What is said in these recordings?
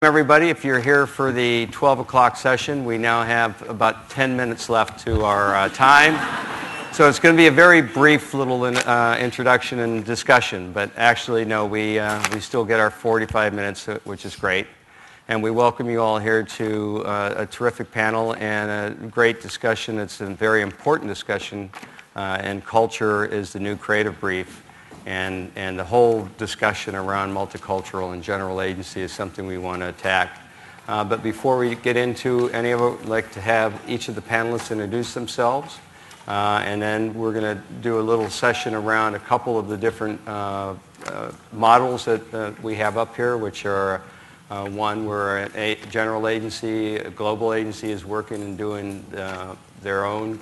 Everybody, if you're here for the 12 o'clock session, we now have about 10 minutes left to our time. So it's going to be a very brief little introduction and discussion, but actually, no, we still get our 45 minutes, which is great. And we welcome you all here to a terrific panel and a great discussion. It's a very important discussion, and culture is the new creative brief. And the whole discussion around multicultural and general agency is something we want to attack. But before we get into any of it, I'd like to have each of the panelists introduce themselves. And then we're going to do a little session around a couple of the different models that we have up here, which are one where a general agency, a global agency is working and doing their own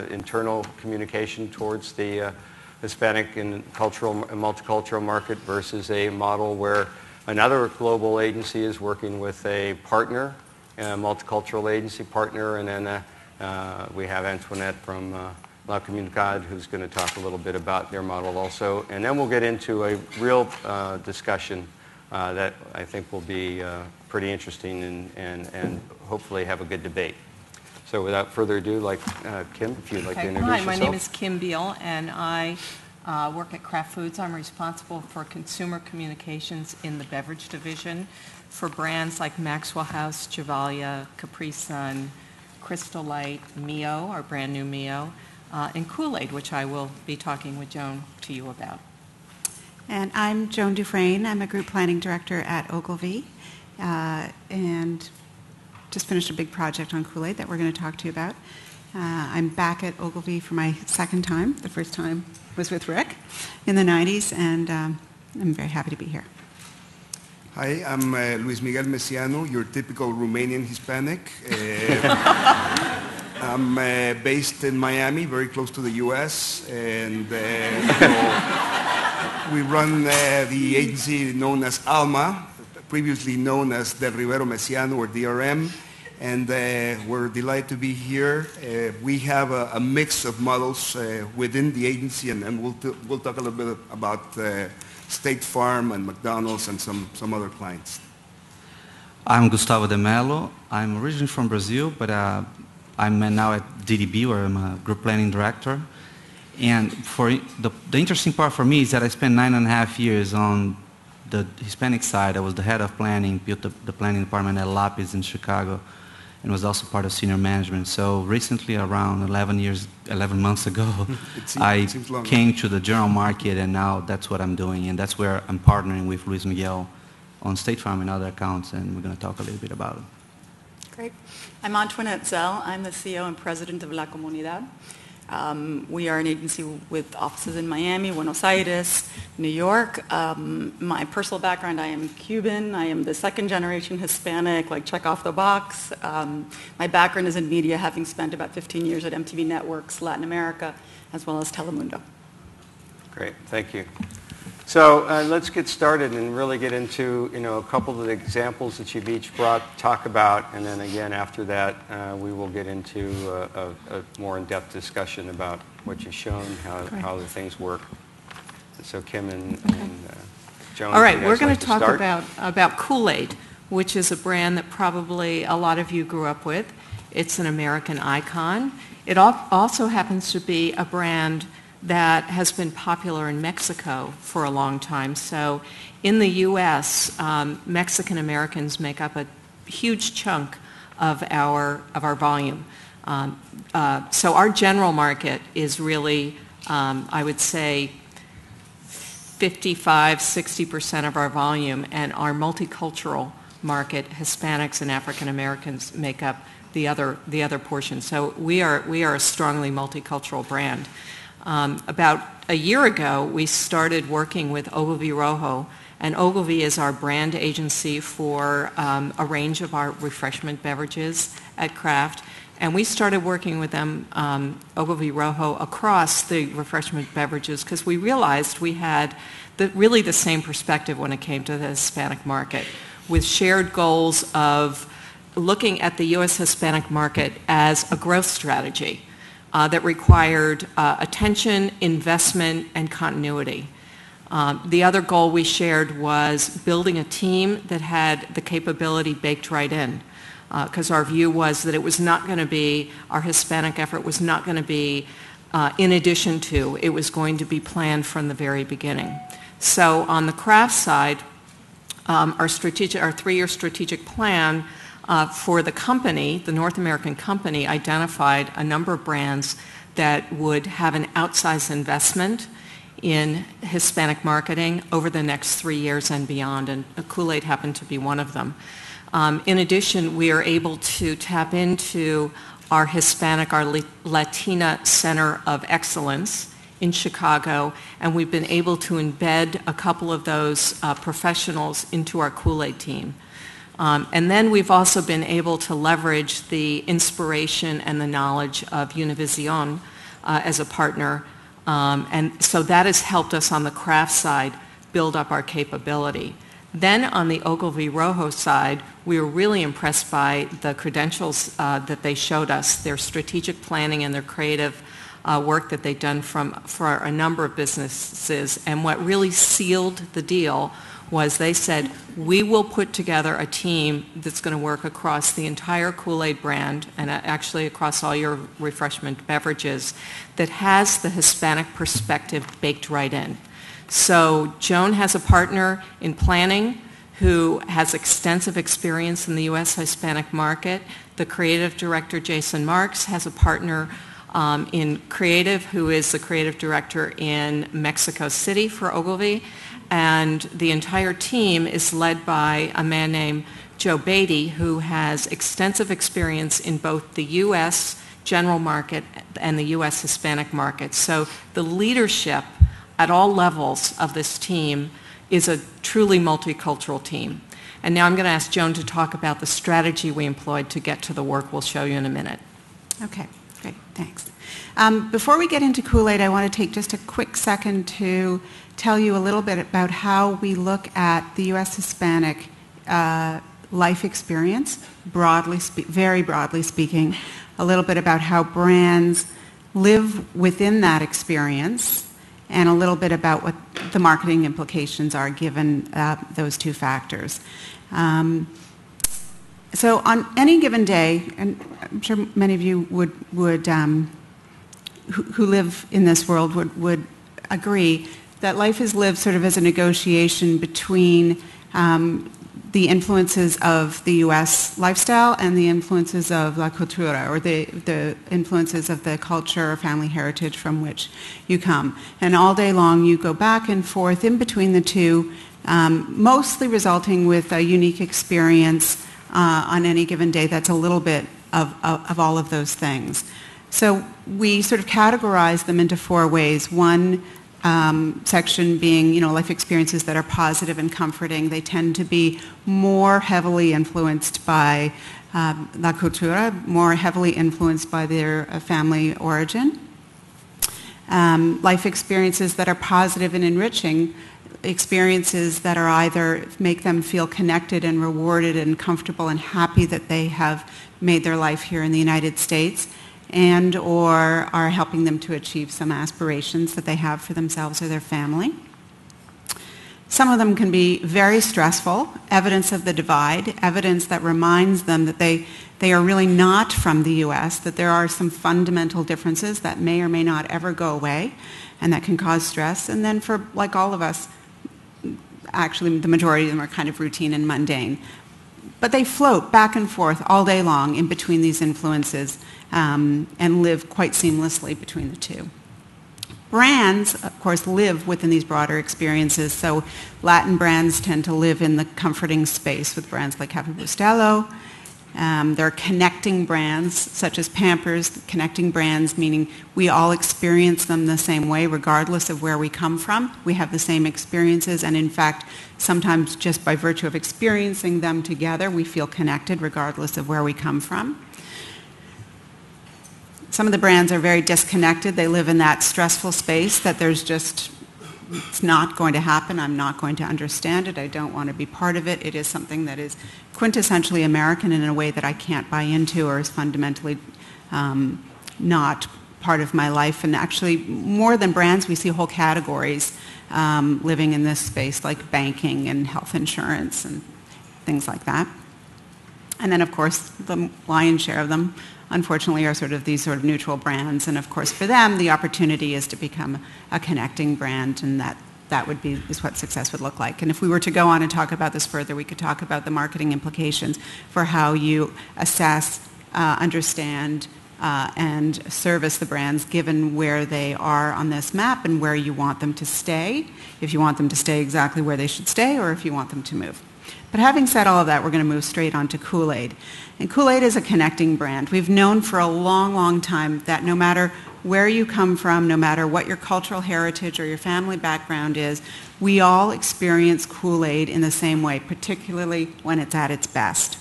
internal communication towards the Hispanic and multicultural market versus a model where another global agency is working with a partner, a multicultural agency partner, and then we have Antoinette from La Comunidad who's going to talk a little bit about their model also. And then we'll get into a real discussion that I think will be pretty interesting and hopefully have a good debate. So without further ado, Kim, if you'd like to introduce yourself. Hi, my name is Kim Beal, and I work at Kraft Foods. I'm responsible for consumer communications in the beverage division for brands like Maxwell House, Javalia, Capri Sun, Crystal Light, Mio, our brand new Mio, and Kool-Aid, which I will be talking with Joan to you about. And I'm Joan Dufresne. I'm a group planning director at Ogilvy, and just finished a big project on Kool-Aid that we're going to talk to you about. I'm back at Ogilvy for my second time. The first time was with Rick in the 90s, and I'm very happy to be here. Hi, I'm Luis Miguel Messianu, your typical Romanian Hispanic. I'm based in Miami, very close to the U.S., and we run the agency known as ALMA, previously known as Del Rivero Messianu, or DRM, and we're delighted to be here. We have a mix of models within the agency, and we'll talk a little bit about State Farm and McDonald's and some other clients. I'm Gustavo de Mello. I'm originally from Brazil, but I'm now at DDB, where I'm a group planning director. And for the interesting part for me is that I spent 9.5 years on the Hispanic side. I was the head of planning, built the planning department at Lapis in Chicago, and was also part of senior management. So recently, around 11 months ago, I came to the general market, and now that's what I'm doing, and that's where I'm partnering with Luis Miguel on State Farm and other accounts, and we're going to talk a little bit about it. Great. I'm Antoinette Zell. I'm the CEO and president of La Comunidad. We are an agency with offices in Miami, Buenos Aires, New York. My personal background, I am Cuban. I am the second generation Hispanic, check off the box. My background is in media, having spent about 15 years at MTV Networks, Latin America, as well as Telemundo. Great, thank you. So let's get started and really get into a couple of the examples that you've each brought to talk about, and then again after that we will get into a more in-depth discussion about what you've shown, how the things work. So Kim and Joan. All right, we're going to talk about Kool-Aid, which is a brand that probably a lot of you grew up with. It's an American icon. It also happens to be a brand that has been popular in Mexico for a long time. So in the U.S., Mexican Americans make up a huge chunk of our volume. So our general market is really, I would say, 55-60% of our volume, and our multicultural market, Hispanics and African Americans, make up the other portion. So we are a strongly multicultural brand. About a year ago, we started working with Ogilvy Rojo, and Ogilvy is our brand agency for a range of our refreshment beverages at Kraft. And we started working with them, Ogilvy Rojo, across the refreshment beverages because we realized we had really the same perspective when it came to the Hispanic market, with shared goals of looking at the U.S. Hispanic market as a growth strategy. That required attention, investment, and continuity. The other goal we shared was building a team that had the capability baked right in, because our view was that it was not going to be, our Hispanic effort was not going to be in addition to, it was going to be planned from the very beginning. So on the craft side, our 3-year strategic plan for the company, the North American company, identified a number of brands that would have an outsized investment in Hispanic marketing over the next 3 years and beyond, and Kool-Aid happened to be one of them. In addition, we are able to tap into our Hispanic, our Latina Center of Excellence in Chicago, and we've been able to embed a couple of those professionals into our Kool-Aid team. And then we've also been able to leverage the inspiration and the knowledge of Univision as a partner. And so that has helped us on the craft side build up our capability. Then on the Ogilvy Rojo side, we were really impressed by the credentials that they showed us, their strategic planning and their creative work that they've done for a number of businesses. And what really sealed the deal was they said, we will put together a team that's going to work across the entire Kool-Aid brand and actually across all your refreshment beverages that has the Hispanic perspective baked right in. So Joan has a partner in planning who has extensive experience in the U.S. Hispanic market. The creative director, Jason Marks, has a partner in creative who is the creative director in Mexico City for Ogilvy. And the entire team is led by a man named Joe Beatty, who has extensive experience in both the U.S. general market and the U.S. Hispanic market. So the leadership at all levels of this team is a truly multicultural team. And now I'm going to ask Joan to talk about the strategy we employed to get to the work we'll show you in a minute. Okay, great, thanks. Before we get into Kool-Aid, I want to take just a quick second to tell you a little bit about how we look at the U.S. Hispanic life experience, very broadly speaking, a little bit about how brands live within that experience, and a little bit about what the marketing implications are given those two factors. So on any given day, and I'm sure many of you who live in this world would agree that life is lived sort of as a negotiation between the influences of the U.S. lifestyle and the influences of la cultura, or the influences of the culture or family heritage from which you come. And all day long you go back and forth in between the two, mostly resulting with a unique experience on any given day that's a little bit of all of those things. So we sort of categorize them into 4 ways. One section being, life experiences that are positive and comforting. They tend to be more heavily influenced by la cultura, more heavily influenced by their family origin. Life experiences that are positive and enriching, experiences that are either make them feel connected and rewarded and comfortable and happy that they have made their life here in the United States, and or are helping them to achieve some aspirations that they have for themselves or their family. Some of them can be very stressful, evidence of the divide, evidence that reminds them that they are really not from the U.S., that there are some fundamental differences that may or may not ever go away and that can cause stress. And then for, like all of us, actually the majority of them are kind of routine and mundane. But they float back and forth all day long in between these influences and live quite seamlessly between the two. Brands, of course, live within these broader experiences. So Latin brands tend to live in the comforting space with brands like Cafe Bustelo. There are connecting brands such as Pampers, connecting brands meaning we all experience them the same way regardless of where we come from. We have the same experiences, and in fact, sometimes just by virtue of experiencing them together, we feel connected regardless of where we come from. Some of the brands are very disconnected. They live in that stressful space that it's not going to happen. I'm not going to understand it. I don't want to be part of it. It is something that is quintessentially American in a way that I can't buy into or is fundamentally not part of my life. And actually, more than brands, we see whole categories living in this space, like banking and health insurance and things like that. And then, of course, the lion's share of them, unfortunately, are these sort of neutral brands. And of course, for them, the opportunity is to become a connecting brand, and that is what success would look like. And if we were to go on and talk about this further, we could talk about the marketing implications for how you assess, understand, and service the brands given where they are on this map and where you want them to stay, if you want them to stay exactly where they should stay, or if you want them to move. But having said all of that, we're going to move straight on to Kool-Aid. And Kool-Aid is a connecting brand. We've known for a long, long time that no matter where you come from, no matter what your cultural heritage or your family background is, we all experience Kool-Aid in the same way, particularly when it's at its best.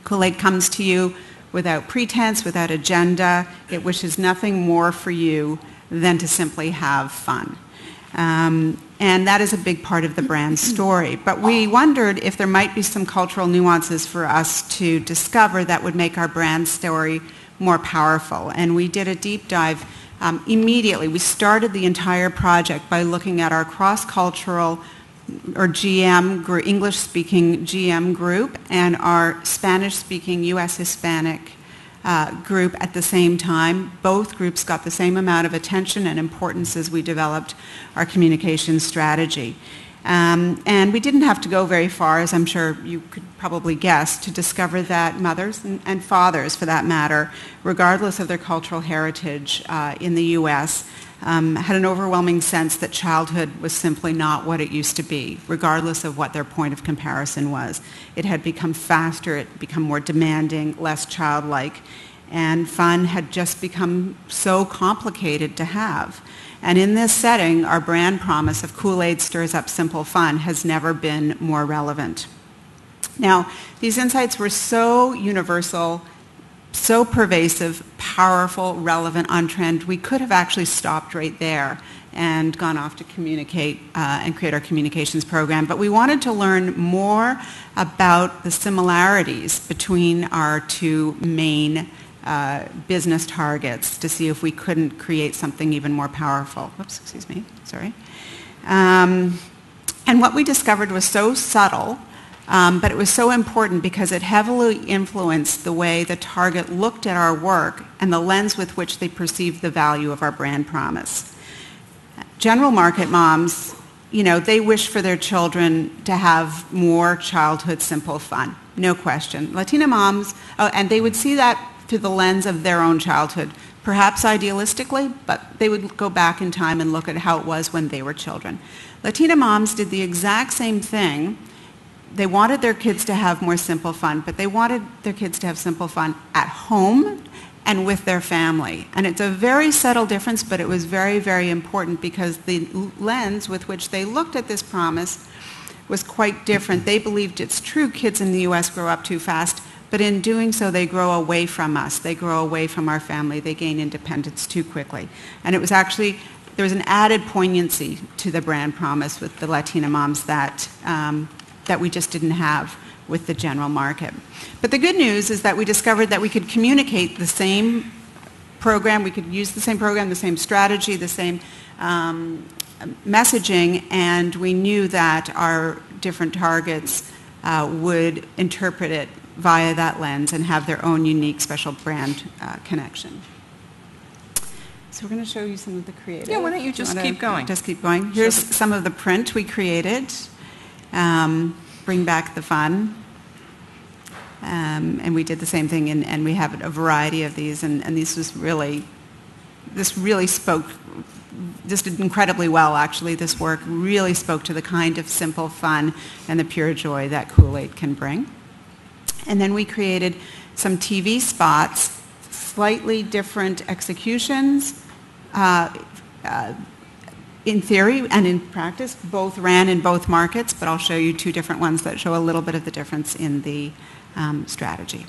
Kool-Aid comes to you without pretense, without agenda. It wishes nothing more for you than to simply have fun. And that is a big part of the brand's story. But we wondered if there might be some cultural nuances for us to discover that would make our brand story more powerful. And we did a deep dive immediately. We started the entire project by looking at our cross-cultural or GM, English-speaking GM group, and our Spanish-speaking U.S. Hispanic group at the same time. Both groups got the same amount of attention and importance as we developed our communication strategy. And we didn't have to go very far, as I'm sure you could probably guess, to discover that mothers and fathers, for that matter, regardless of their cultural heritage in the U.S., had an overwhelming sense that childhood was simply not what it used to be, regardless of what their point of comparison was. It had become faster, it had become more demanding, less childlike, and fun had just become so complicated to have. And in this setting, our brand promise of Kool-Aid stirs up simple fun has never been more relevant. Now, these insights were so universal, so pervasive, powerful, relevant, on trend, we could have actually stopped right there and gone off to communicate and create our communications program. But we wanted to learn more about the similarities between our two main business targets to see if we couldn't create something even more powerful. Oops, excuse me, sorry. And what we discovered was so subtle, but it was so important because it heavily influenced the way the target looked at our work and the lens with which they perceived the value of our brand promise. General market moms, they wish for their children to have more childhood simple fun, no question. Latina moms, and they would see that through the lens of their own childhood, perhaps idealistically, but they would go back in time and look at how it was when they were children. Latina moms did the exact same thing. They wanted their kids to have more simple fun, but they wanted their kids to have simple fun at home and with their family. And it's a very subtle difference, but it was very, very important because the lens with which they looked at this promise was quite different. They believed it's true kids in the U.S. grow up too fast, but in doing so, they grow away from us. They grow away from our family. They gain independence too quickly. And it was actually, there was an added poignancy to the brand promise with the Latina moms that we just didn't have with the general market. But the good news is that we discovered that we could communicate the same program, we could use the same program, the same strategy, the same messaging, and we knew that our different targets would interpret it via that lens and have their own unique special brand connection. So we're going to show you some of the creative. Yeah, why don't you just keep going? Just keep going. Here's some of the print we created. Bring back the fun. And we did the same thing, and we have a variety of these, and this really spoke, this did incredibly well, actually. This work really spoke to the kind of simple fun and the pure joy that Kool-Aid can bring. And then we created some TV spots, slightly different executions. In theory and in practice, both ran in both markets, but I'll show you two different ones that show a little bit of the difference in the strategy.